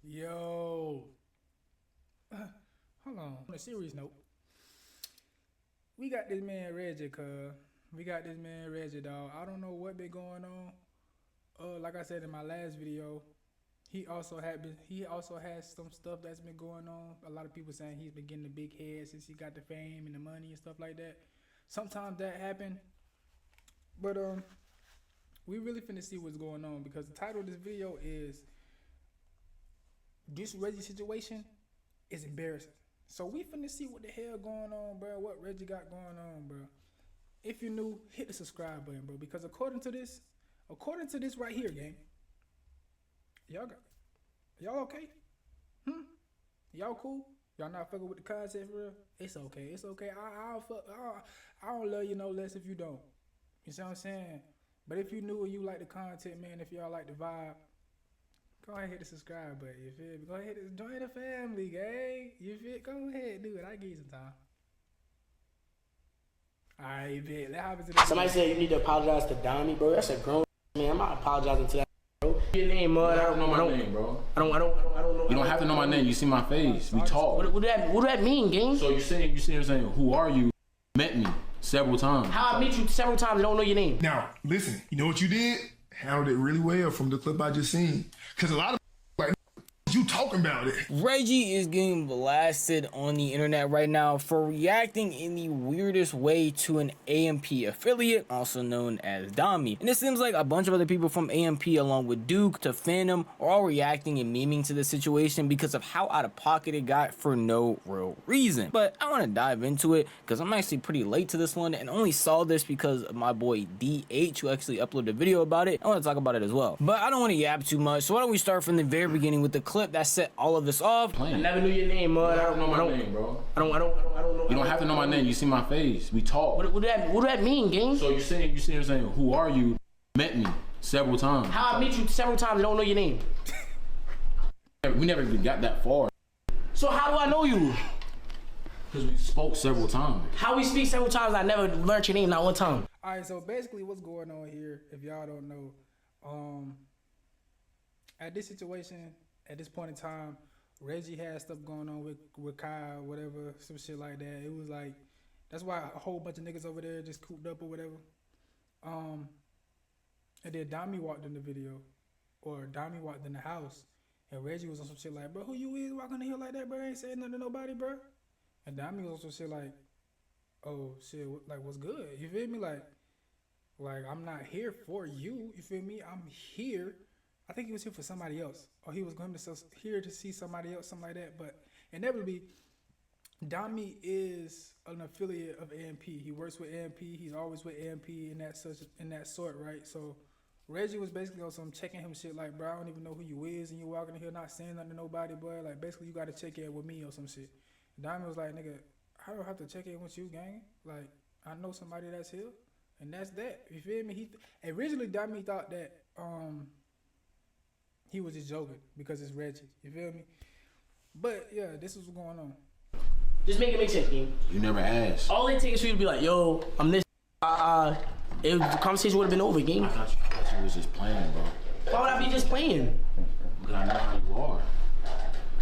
Yo, hold on a serious note, we got this man Reggie, cuz. We got this man Reggie, dog. I don't know what been going on. Like I said in my last video, he also has some stuff that's been going on. A lot of people saying he's been getting the big head since he got the fame and the money and stuff like that. Sometimes that happen, but we really finna see what's going on because the title of this video is "This Reggie Situation is Embarrassing." So we finna see what the hell going on, bro. What Reggie got going on, bro. If you're new, hit the subscribe button, bro. Because according to this right here, gang, y'all okay? Y'all cool? Y'all not fucking with the content for real? It's okay. It's okay. I don't love you no less if you don't. You see what I'm saying? But if you new and you like the content, man, if y'all like the vibe, go ahead and hit the subscribe button. You feel me? Go ahead and join the family, gang. You feel? Go ahead, do it. I give you some time. Alright, bet. Let's hop into this. Somebody said you need to apologize to damii, bro. That's a grown man. I'm not apologizing to that, bro. Your name, mud. I don't know my name, bro. I don't know. You don't have to know my name. You see my face. We talk. What do that mean, gang? So you saying, who are you? Met me several times. How I meet you several times and don't know your name? Now, listen, you know what you did? Handled it really well from the clip I just seen. Because a lot of like, you talking about it. Reggie is getting blasted on the internet right now for reacting in the weirdest way to an AMP affiliate, also known as damii. And it seems like a bunch of other people from AMP along with Duke to Phantom are all reacting and memeing to the situation because of how out of pocket it got for no real reason. But I want to dive into it because I'm actually pretty late to this one and only saw this because of my boy DH who actually uploaded a video about it. I want to talk about it as well. But I don't want to yap too much, so why don't we start from the very beginning with the clip that set all of this off. I never knew your name, mud. I don't know my name, bro. I don't know. You don't have to know my name. You see my face. We talk. What do that mean, gang? So you saying, who are you? Met me several times. How I meet you several times and don't know your name? We never even got that far. So how do I know you? Because we spoke several times. How we speak several times, I never learned your name, not one time. Alright, so basically what's going on here, if y'all don't know, at this situation, at this point in time, Reggie had stuff going on with Kai, whatever, some shit like that. It was like, that's why a whole bunch of niggas over there just cooped up or whatever. And then damii walked in the video, or damii walked in the house, and Reggie was on some shit like, bro, who you is walking in here like that, bro? Ain't saying nothing to nobody, bro. And damii was on some shit like, oh shit, like what's good? You feel me? Like I'm not here for you. You feel me? I'm here. I think he was here for somebody else, or he was going to here to see somebody else, something like that. But inevitably, damii is an affiliate of AMP. He works with AMP. He's always with AMP in that sort, right? So Reggie was basically on some checking him shit like, bro, I don't even know who you is, and you walking in here not saying nothing to nobody, boy. Like basically, you got to check in with me or some shit. damii was like, nigga, I don't have to check in with you, gang. Like I know somebody that's here, and that's that. You feel me? Originally damii thought that he was just joking because it's Reggie. You feel me? But yeah, this is what's going on. Just make it make sense, gang. You never asked. All it takes for you to be like, yo, I'm this. The conversation would have been over, gang. I thought you was just playing, bro. Why would I be just playing? Because I know how you are.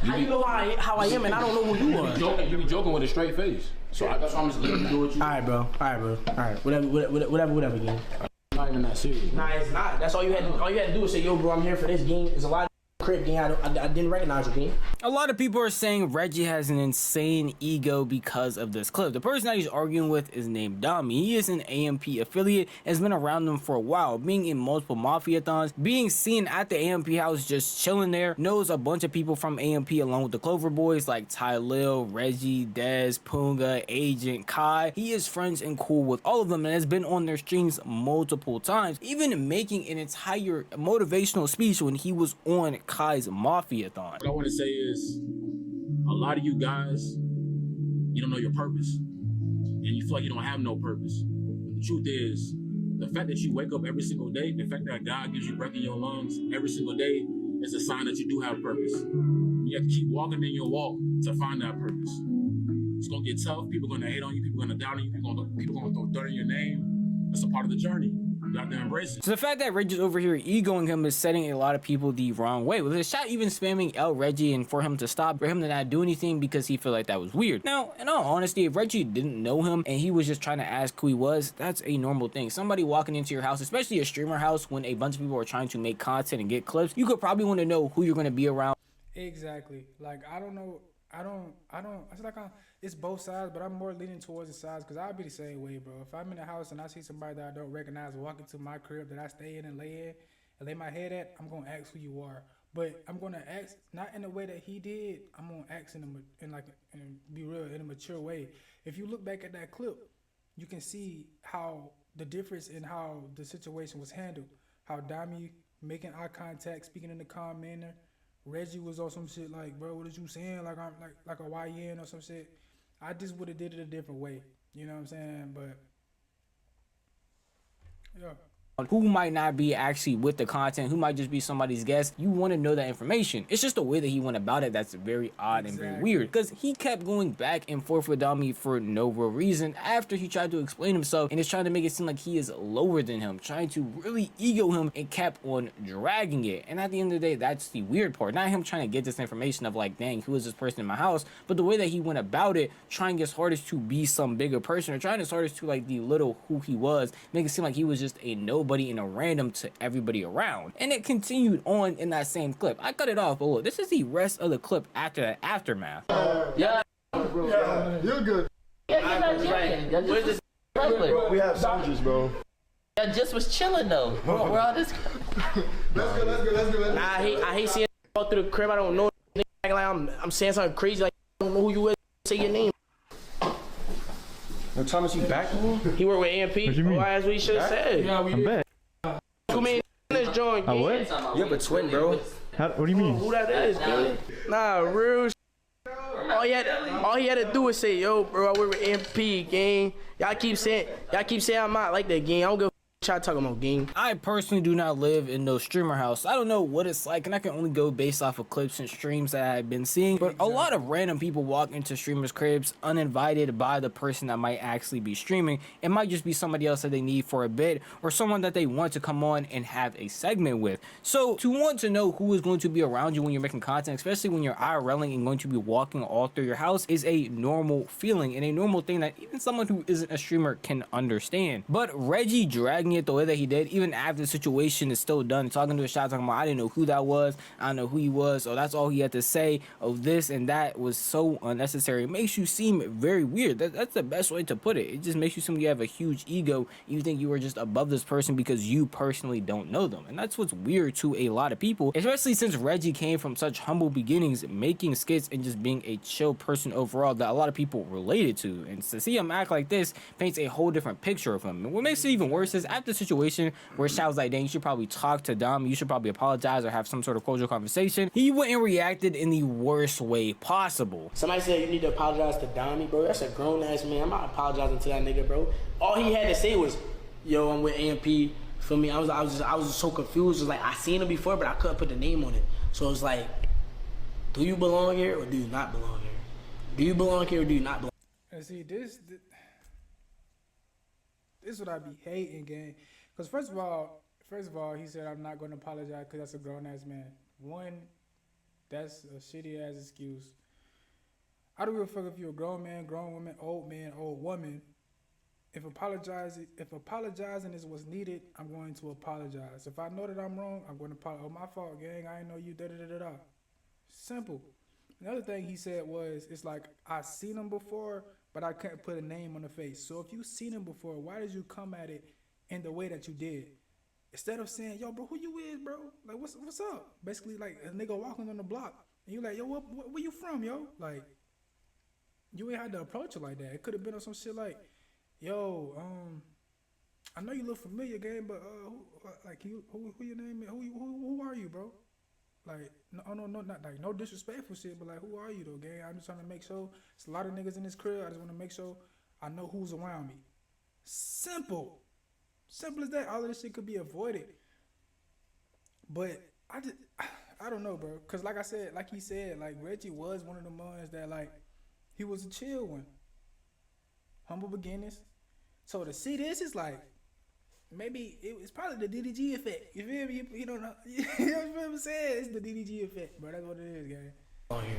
How you know how I am and I don't know who you are? You be joking with a straight face. So that's why I'm just letting you do what you do. Alright, bro. Alright. Whatever, gang. Not even that serious. Nah, it's not. That's all you had to do was say, yo, bro, I'm here for this game. There's a lot of crib game. I didn't recognize you, game. A lot of people are saying Reggie has an insane ego because of this clip. The person that he's arguing with is named damii. He is an AMP affiliate and has been around them for a while, being in multiple mafia-thons, being seen at the AMP house just chilling there, knows a bunch of people from AMP along with the Clover Boys like Ty Lil, Reggie, Dez, Punga, Agent, Kai. He is friends and cool with all of them and has been on their streams multiple times, even making an entire motivational speech when he was on Kai's mafia-thon. What I want to say is, a lot of you guys, you don't know your purpose, and you feel like you don't have no purpose. But the truth is, the fact that you wake up every single day, the fact that God gives you breath in your lungs every single day is a sign that you do have purpose. You have to keep walking in your walk to find that purpose. It's gonna get tough. People are gonna hate on you. People are gonna doubt on you. People are gonna throw dirt in your name. That's a part of the journey. You have to embrace it. So the fact that Reggie's over here egoing him is setting a lot of people the wrong way. With the shot even spamming out Reggie and for him to stop, for him to not do anything because he felt like that was weird. Now, in all honesty, if Reggie didn't know him and he was just trying to ask who he was, that's a normal thing. Somebody walking into your house, especially a streamer house, when a bunch of people are trying to make content and get clips, you could probably want to know who you're going to be around. Exactly. Like, I don't know. It's like it's both sides, but I'm more leaning towards the sides because I'll be the same way, bro. If I'm in the house and I see somebody that I don't recognize walk into my crib that I stay in and lay my head at, I'm gonna ask who you are. But I'm gonna ask not in the way that he did. I'm gonna ask and be real in a mature way. If you look back at that clip, you can see how the difference in how the situation was handled. How damii making eye contact, speaking in a calm manner. Reggie was on some shit like, bro, what is you saying? Like I'm like a YN or some shit. I just would have did it a different way. You know what I'm saying? But yeah. Who might not be actually with the content, who might just be somebody's guest. You want to know that information. It's just the way that he went about it that's very odd and very weird, because he kept going back and forth with damii for no real reason after he tried to explain himself and is trying to make it seem like he is lower than him, trying to really ego him, and kept on dragging it. And at the end of the day, that's the weird part. Not him trying to get this information of like, dang, who is this person in my house, but the way that he went about it, trying his hardest to be some bigger person, or trying his hardest to like belittle who he was, make it seem like he was just a nobody and a random to everybody around. And it continued on in that same clip. I cut it off, but look, this is the rest of the clip after the aftermath. Yeah, You're good. where's this? We have soldiers, bro. I just was chilling though. Where all this? Let's go. Nah, I hate seeing walk through the crib. I don't know. Like I'm saying something crazy. Like I don't know who you is. Say your name. No, Thomas, you back? He worked with AMP. What you mean? Why? That's what he should have said. Yeah, we did. Who mean this joint? I what? You have a twin, bro. What do you mean? Who that is, dude? Nah, real. All he had to do was say, "Yo, bro, I work with AMP, gang." Y'all keep saying I'm not like that, gang. I don't give a try talking about gang. I personally do not live in no streamer house. I don't know what it's like, and I can only go based off of clips and streams that I've been seeing. But a lot of random people walk into streamers' cribs uninvited by the person that might actually be streaming. It might just be somebody else that they need for a bit, or someone that they want to come on and have a segment with. So to want to know who is going to be around you when you're making content, especially when you're IRLing and going to be walking all through your house, is a normal feeling and a normal thing that even someone who isn't a streamer can understand. But Reggie dragging it the way that he did, even after the situation is still done, talking to a shot, talking about, I didn't know who that was, I don't know who he was, or that's all he had to say, of this and that, was so unnecessary. It makes you seem very weird. That's the best way to put it. It just makes you seem like you have a huge ego. You think you are just above this person because you personally don't know them. And that's what's weird to a lot of people, especially since Reggie came from such humble beginnings, making skits and just being a chill person overall that a lot of people related to. And to see him act like this paints a whole different picture of him. And what makes it even worse is after the situation where Shao was like, dang, you should probably talk to Dom, you should probably apologize or have some sort of cordial conversation, he went and reacted in the worst way possible. Somebody said you need to apologize to damii, bro. That's a grown ass man. I'm not apologizing to that nigga, bro. All he had to say was, yo, I'm with AMP. For me, I was just so confused. It was like I seen him before, but I couldn't put the name on it. So it was like, do you belong here or do you not belong here? Do you belong here or do you not belong? And see, this is what I be hating, gang. Because first of all, he said I'm not going to apologize because that's a grown ass man. One, that's a shitty ass excuse. I don't give a fuck if you're a grown man, grown woman, old woman. If apologizing is what's needed, I'm going to apologize. If I know that I'm wrong, I'm going to apologize. Oh, my fault, gang. I didn't know you. Da. Simple. Another thing he said was, it's like I seen him before, but I couldn't put a name on the face. So if you seen him before, why did you come at it in the way that you did? Instead of saying, yo, bro, who you is, bro? Like, what's up? Basically, like, a nigga walking on the block, and you like, yo, where you from, yo? Like, you ain't had to approach it like that. It could have been on some shit like, yo, I know you look familiar, gang, but who your name is? Who are you, bro? Like, no, not like no disrespectful shit, but like, who are you though, gang? I'm just trying to make sure. It's a lot of niggas in this crib. I just want to make sure I know who's around me. Simple as that. All of this shit could be avoided. But I don't know, bro. Cause like he said, like Reggie was one of the ones that like he was a chill one, humble beginnings. So to see this is like, maybe it's probably the DDG effect. You feel me? You don't know. You know what I'm saying? It's the DDG effect, bro. That's what it is, guys. On here.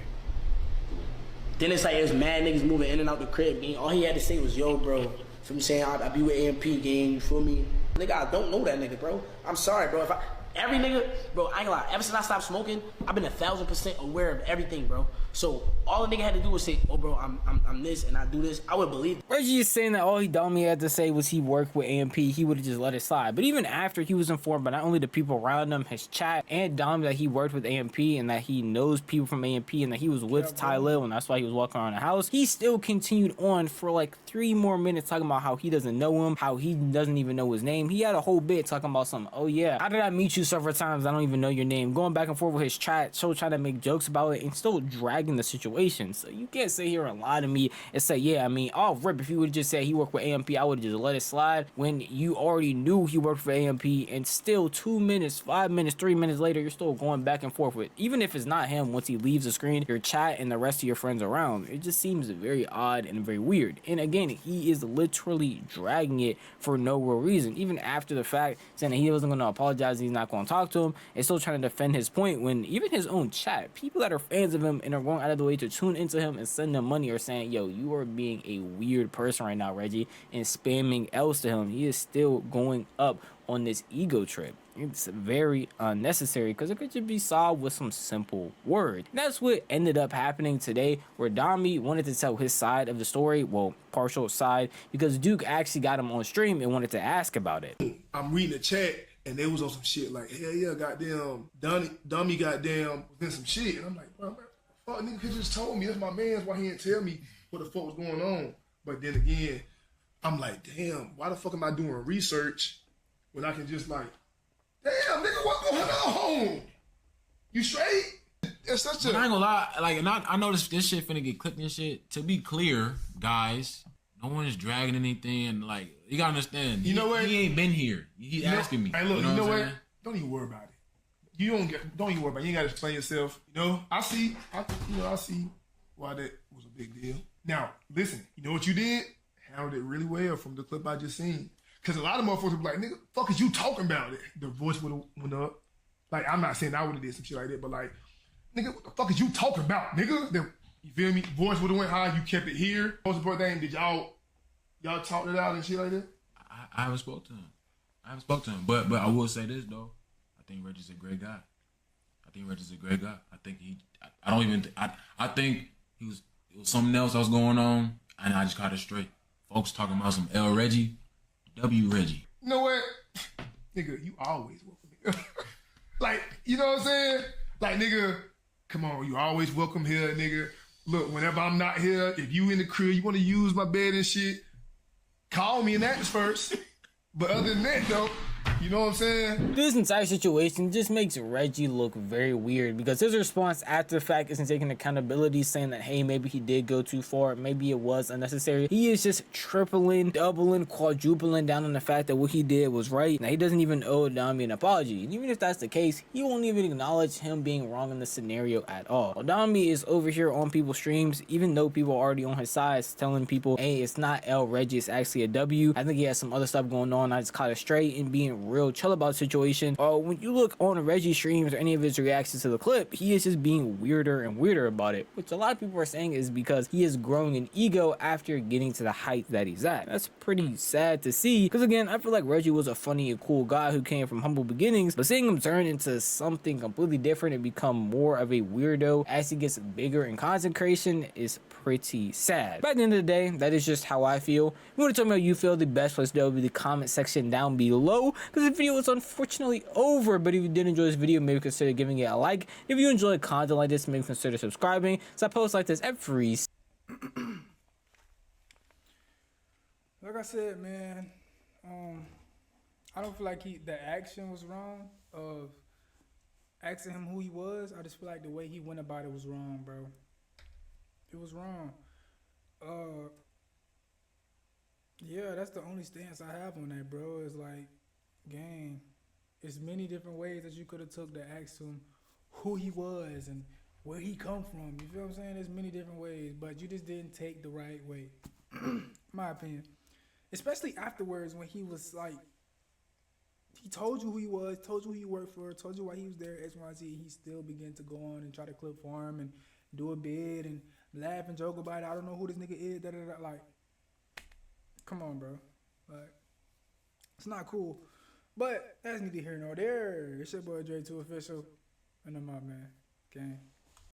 Then it's like there's mad niggas moving in and out the crib, gang. All he had to say was, yo, bro. Feel me saying I be with AMP, gang. You feel me? Nigga, I don't know that nigga, bro. I'm sorry, bro. Every nigga, bro, I ain't gonna lie. Ever since I stopped smoking, I've been 1,000% aware of everything, bro. So all the nigga had to do was say, oh, bro, I'm this and I do this. I would believe it. Reggie is saying that all Damii had to say was he worked with AMP, he would have just let it slide. But even after he was informed by not only the people around him, his chat, and Damii that he worked with AMP and that he knows people from AMP and that he was with Ty Lil and that's why he was walking around the house, he still continued on for like 3 more minutes talking about how he doesn't know him, how he doesn't even know his name. He had a whole bit talking about something. Oh yeah, how did I meet you several times? I don't even know your name. Going back and forth with his chat, so trying to make jokes about it and still dragging the situation. So you can't sit here and lie to me and say, yeah, I mean, oh, rip, if you would have just said he worked with AMP, I would have just let it slide when you already knew he worked for AMP and still 2 minutes, 5 minutes, 3 minutes later, you're still going back and forth with, even if it's not him, once he leaves the screen, your chat and the rest of your friends around. It just seems very odd and very weird. And again, he is literally dragging it for no real reason. Even after the fact, saying that he wasn't going to apologize, he's not going to talk to him, and still trying to defend his point when even his own chat, people that are fans of him and are going out of the way to tune into him and send him money, are saying, yo, you are being a weird person right now, Reggie, and spamming L's to him. He is still going up on this ego trip. It's very unnecessary because it could just be solved with some simple words. That's what ended up happening today, where Damii wanted to tell his side of the story, well, partial side, because Duke actually got him on stream and wanted to ask about it. I'm reading the chat and they was on some shit like, hell yeah, goddamn, Damii goddamn was in some shit. And I'm like, bro, fuck, nigga could just told me. That's my man's. Why he didn't tell me what the fuck was going on? But then again, I'm like, damn, why the fuck am I doing research when I can just like, damn, nigga, what's going on? You straight? It's such But I ain't gonna lie, like, and I know this shit finna get clicked and shit. To be clear, guys, no one's dragging anything. Like, you gotta understand. You know what? He ain't been here. He asking me. Hey, look, you know what? saying? Don't even worry about it. Don't even worry about it. You ain't gotta explain yourself. You know, I see why that was a big deal. Now, listen, you know what you did? Handled it really well from the clip I just seen. Cause a lot of motherfuckers be like, nigga, fuck is you talking about it? The voice would have went up. Like, I'm not saying I would have did some shit like that, but like, nigga, what the fuck is you talking about, nigga? You feel me? Voice would have went high, you kept it here. Most important thing, did y'all talk it out and shit like that? I haven't spoke to him. But I will say this though. I think Reggie's a great guy. I think I think it was something else that was going on, and I just caught it straight. Folks talking about some L Reggie, W Reggie. You know what? Nigga, you always welcome. Like, you know what I'm saying? Like, nigga, come on, you always welcome here, nigga. Look, whenever I'm not here, if you in the crib, you want to use my bed and shit, call me and ask first. But other than that, though, you know what I'm saying? This entire situation just makes Reggie look very weird because his response after the fact isn't taking accountability, saying that, hey, maybe he did go too far, maybe it was unnecessary. He is just tripling, doubling, quadrupling down on the fact that what he did was right. Now, he doesn't even owe Damii an apology. And even if that's the case, he won't even acknowledge him being wrong in the scenario at all. Damii is over here on people's streams, even though people are already on his side, telling people, hey, it's not L Reggie, it's actually a W. I think he has some other stuff going on. I just caught it straight and being real chill about the situation. When you look on Reggie streams or any of his reactions to the clip, he is just being weirder and weirder about it, which a lot of people are saying is because he is growing in ego after getting to the height that he's at. That's pretty sad to see, because again, I feel like Reggie was a funny and cool guy who came from humble beginnings, but seeing him turn into something completely different and become more of a weirdo as he gets bigger in content creation is pretty sad. But at the end of the day, that is just how I feel. If you want to tell me how you feel, the best place to go will be the comment section down below, because the video is unfortunately over. But if you did enjoy this video, maybe consider giving it a like. If you enjoy content like this, maybe consider subscribing, so I post like this every Like I said, man, I don't feel like the action was wrong of asking him who he was. I just feel like the way he went about it was wrong, bro. It was wrong. Yeah, that's the only stance I have on that, bro. Is like, gang, it's many different ways that you could have took to ask him who he was and where he come from. You feel what I'm saying? There's many different ways, but you just didn't take the right way, my opinion. Especially afterwards when he was like he told you who he was, told you who he worked for, told you why he was there, X, Y, Z. He still began to go on and try to clip for him and do a bid and laugh and joke about it. I don't know who this nigga is. Da, da, da. Like, come on, bro. Like, it's not cool. But that's neither here nor there. It's your boy DreeTooOfficial, and I'm out, man. Gang.